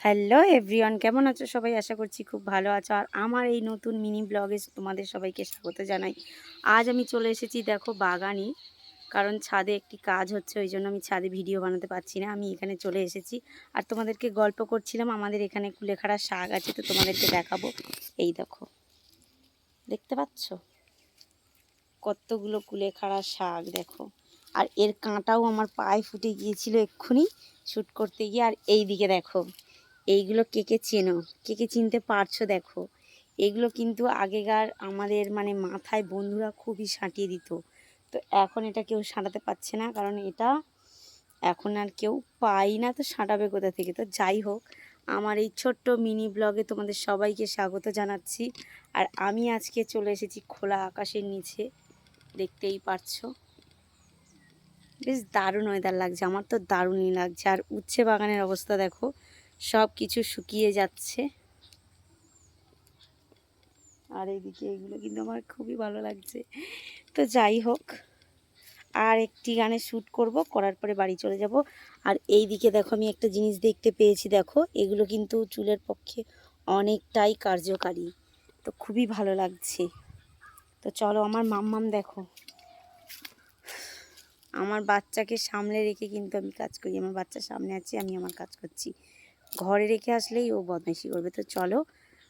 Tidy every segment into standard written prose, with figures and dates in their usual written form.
Hello everyone, কেমন আছো সবাই? আশা করছি খুব ভালো আছো। আর আমার এই নতুন মিনি ব্লগে তোমাদের সবাইকে স্বাগত জানাই। আজ আমি চলে এসেছি দেখো বাগানে, কারণ ছাদে একটি কাজ হচ্ছে, ওই জন্য আমি ছাদে ভিডিও বানাতে পারছি না। আমি এখানে চলে এসেছি আর তোমাদেরকে গল্প করছিলাম। আমাদের এখানে কুলেখাড়া শাক আছে, তো তোমাদেরকে দেখাবো। এই দেখো, দেখতে পাচ্ছ কতগুলো কুলেখাড়া শাক দেখো। আর এর কাঁটাও আমার পায়ে ফুটে গিয়েছিল এক্ষুনি শ্যুট করতে গিয়ে। আর এই দিকে দেখো, এইগুলো কে কে চেনো, কে কে চিনতে পারছো দেখো। এগুলো কিন্তু আগেকার আমাদের মাথায় বন্ধুরা খুবই সাঁটিয়ে দিত। তো এখন এটা কেউ সাঁটাতে পারছে না, কারণ এটা এখন আর কেউ পাই না, তো সাঁটাবে কোথা থেকে। তো যাই হোক, আমার এই ছোট্ট মিনি ব্লগে তোমাদের সবাইকে স্বাগত জানাচ্ছি। আর আমি আজকে চলে এসেছি খোলা আকাশের নিচে, দেখতেই পারছো। বেশ দারুণ ওয়েদার লাগছে, আমার তো দারুণই লাগছে। আর উচ্ছে বাগানের অবস্থা দেখো, সব কিছু শুকিয়ে যাচ্ছে। আর এইদিকে এগুলো কিন্তু আমার খুবই ভালো লাগছে। তো যাই হোক, আর একটি গানে শ্যুট করব, করার পরে বাড়ি চলে যাব। আর এই দিকে দেখো, আমি একটা জিনিস দেখতে পেয়েছি দেখো, এগুলো কিন্তু চুলের পক্ষে অনেকটাই কার্যকারী। তো খুবই ভালো লাগছে। তো চলো, আমার মাম্মাম দেখো, আমার বাচ্চাকে সামনে রেখে কিন্তু আমি কাজ করি। আমার বাচ্চা সামনে আছে, আমি আমার কাজ করছি। ঘরে রেখে আসলেই ও বদমাইশি করবে। তো চলো,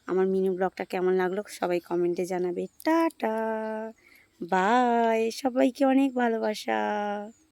আমার মিনি ব্লগটা কেমন লাগলো সবাই কমেন্টে জানাবে। টাটা, বাই, সবাইকে অনেক ভালোবাসা।